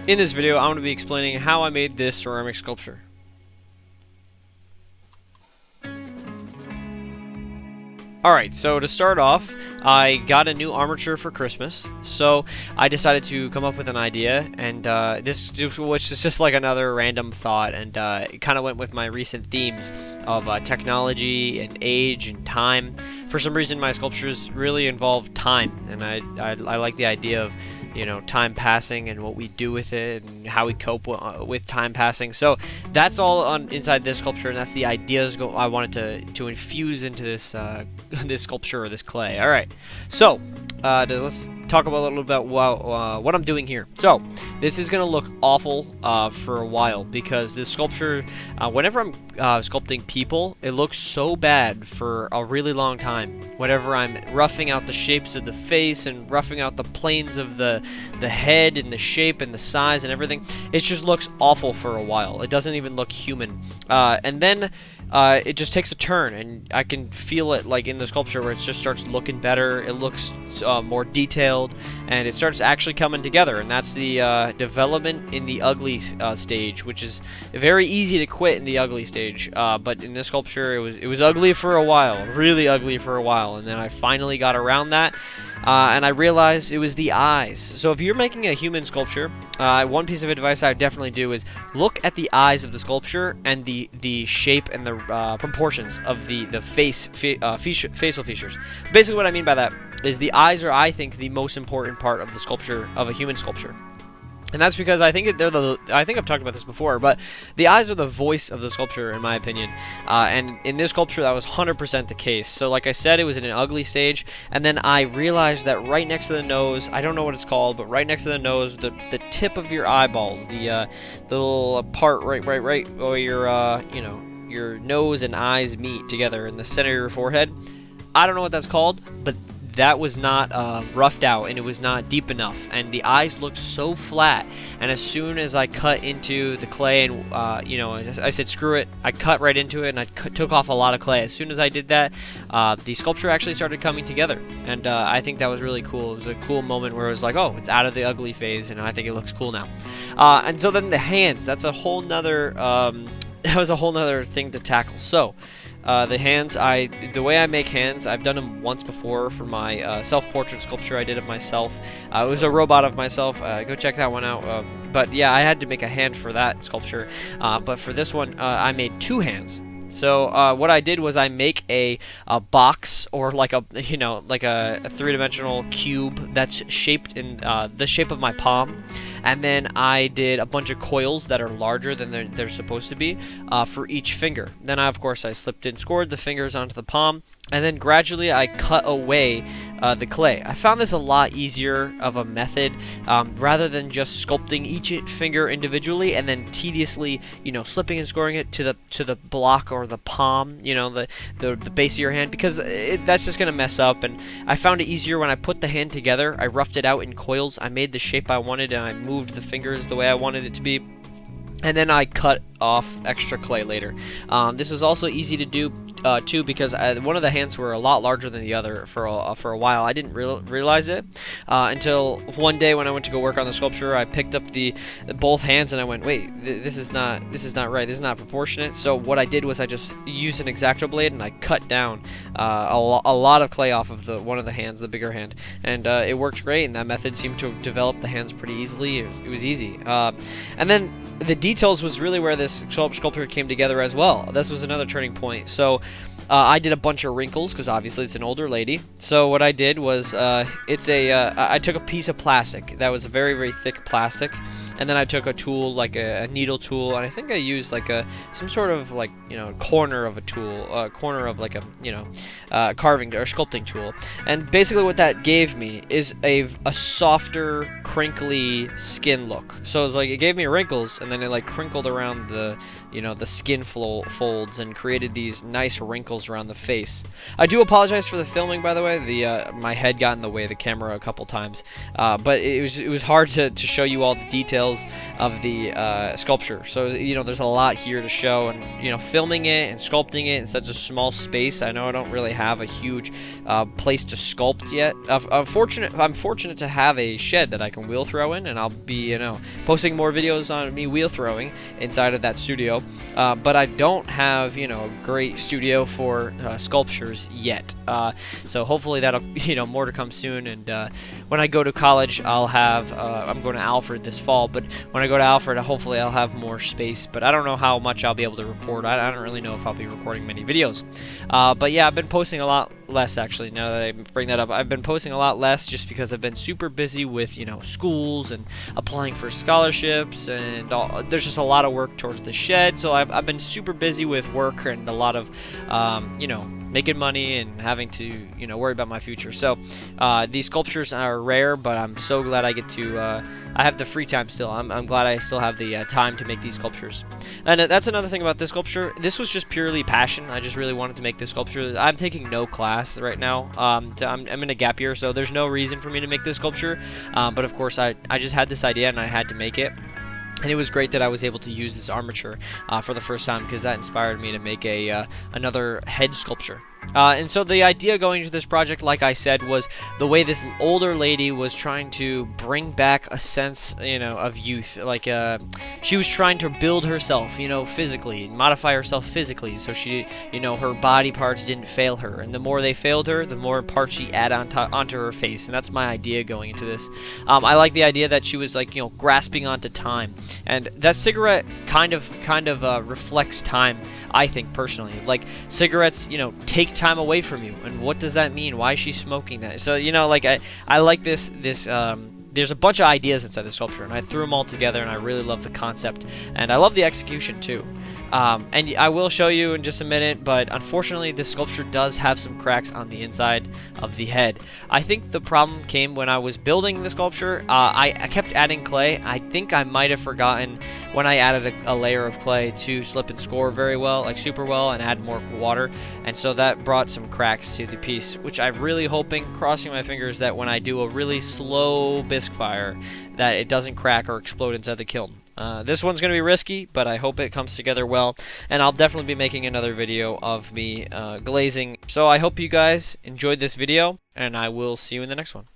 In this video, I'm going to be explaining how I made this ceramic sculpture. Alright, so to start off, I got a new armature for Christmas, so I decided to come up with an idea, and which is just like another random thought, and it kind of went with my recent themes of technology and age and time. For some reason, my sculptures really involve time, and I like the idea of, you know, time passing and what we do with it and how we cope with time passing. So that's all on inside this sculpture, and that's the ideas I wanted to infuse into this this sculpture or this clay. All right, so let's talk about a little bit about what I'm doing here. So this is gonna look awful for a while because this sculpture, whenever I'm sculpting people, it looks so bad for a really long time. Whenever I'm roughing out the shapes of the face and roughing out the planes of the head and the shape and the size and everything, it just looks awful for a while. It doesn't even look human. And then it just takes a turn, and I can feel it like in the sculpture where it just starts looking better. It looks more detailed, and it starts actually coming together. And that's the development in the ugly stage, which is very easy to quit in the ugly stage. But in this sculpture, it was ugly for a while, really ugly for a while, and then I finally got around that. And I realized it was the eyes. So if you're making a human sculpture, one piece of advice I would definitely do is look at the eyes of the sculpture and the shape and the proportions of the facial features. Basically what I mean by that is the eyes are, I think, the most important part of the sculpture, of a human sculpture. And that's because I think I think I've talked about this before, but the eyes are the voice of the sculpture, in my opinion. And in this sculpture, that was 100% the case. So like I said, it was in an ugly stage, and then I realized that right next to the nose, I don't know what it's called, but right next to the nose, the tip of your eyeballs, the little part right where your your nose and eyes meet together in the center of your forehead. I don't know what that's called, but that was not roughed out, and it was not deep enough, and the eyes looked so flat. And as soon as I cut into the clay and I said screw it, I cut right into it, and I took off a lot of clay. As soon as I did that, the sculpture actually started coming together, and I think that was really cool. It was a cool moment where it was like, oh, it's out of the ugly phase, and I think it looks cool now. And so then the hands, that's a whole nother that was a whole nother thing to tackle. So the hands, the way I make hands, I've done them once before for my self-portrait sculpture I did of myself. It was a robot of myself. Go check that one out. But yeah, I had to make a hand for that sculpture. But for this one, I made two hands. So what I did was I make a box, or like a three-dimensional cube that's shaped in the shape of my palm, and then I did a bunch of coils that are larger than they're supposed to be for each finger. Then of course I slipped and scored the fingers onto the palm, and then gradually I cut away the clay. I found this a lot easier of a method rather than just sculpting each finger individually and then tediously, slipping and scoring it to the block or the palm, the base of your hand, because that's just gonna mess up. And I found it easier when I put the hand together. I roughed it out in coils. I made the shape I wanted, and I moved the fingers the way I wanted it to be. And then I cut off extra clay later. This was also easy to do too, because one of the hands were a lot larger than the other for a while. I didn't realize it until one day when I went to go work on the sculpture. I picked up both hands and I went, wait, this is not right. This is not proportionate. So what I did was I just used an X-Acto blade and I cut down a lot of clay off of one of the hands, the bigger hand, and it worked great. And that method seemed to develop the hands pretty easily. It was easy. And then the details was really where this sculpture came together as well. This was another turning point. So I did a bunch of wrinkles because obviously it's an older lady. So what I did was I took a piece of plastic that was a very, very thick plastic, and then I took a tool, like a needle tool, and I think I used like some sort of corner of a tool, corner of like a carving or sculpting tool. And basically what that gave me is a softer, crinkly skin look. So it's like it gave me wrinkles, and then it like crinkled around the skin folds and created these nice wrinkles circles around the face. I do apologize for the filming, by the way. My head got in the way of the camera a couple times, but it was hard to show you all the details of the sculpture. So there's a lot here to show, and filming it and sculpting it in such a small space. I know I don't really have a huge place to sculpt yet. I'm fortunate to have a shed that I can wheel throw in, and I'll be posting more videos on me wheel throwing inside of that studio. But I don't have a great studio for sculptures yet. So hopefully that'll more to come soon. And when I go to college, I'll have I'm going to Alfred this fall. But when I go to Alfred, hopefully I'll have more space. But I don't know how much I'll be able to record. I don't really know if I'll be recording many videos. But yeah, I've been posting a lot less, actually. Now that I bring that up, I've been posting a lot less just because I've been super busy with schools and applying for scholarships, and there's just a lot of work towards the shed. So I've been super busy with work and a lot of making money and having to worry about my future. So these sculptures are rare, but I'm so glad I get to I have the free time still. I'm glad I still have the time to make these sculptures. And that's another thing about this sculpture. This was just purely passion. I just really wanted to make this sculpture. I'm taking no class right now. I'm in a gap year, so there's no reason for me to make this sculpture. But of course, I just had this idea and I had to make it. And it was great that I was able to use this armature for the first time, because that inspired me to make another head sculpture. And so the idea going into this project, like I said, was the way this older lady was trying to bring back a sense, of youth. Like she was trying to build herself, physically, modify herself physically, so she, her body parts didn't fail her. And the more they failed her, the more parts she add onto her face. And that's my idea going into this. I like the idea that she was like, grasping onto time, and that cigarette kind of reflects time. I think personally, like cigarettes, take time away from you, and what does that mean? Why is she smoking that? So like I like this there's a bunch of ideas inside the sculpture, and I threw them all together, and I really love the concept, and I love the execution too. And I will show you in just a minute, but unfortunately this sculpture does have some cracks on the inside of the head. I think the problem came when I was building the sculpture. I kept adding clay. I think I might have forgotten when I added a layer of clay to slip and score very well, like super well, and add more water, and so that brought some cracks to the piece, which I'm really hoping, crossing my fingers, that when I do a really slow bisque fire, that it doesn't crack or explode inside the kiln. This one's going to be risky, but I hope it comes together well, and I'll definitely be making another video of me glazing. So I hope you guys enjoyed this video, and I will see you in the next one.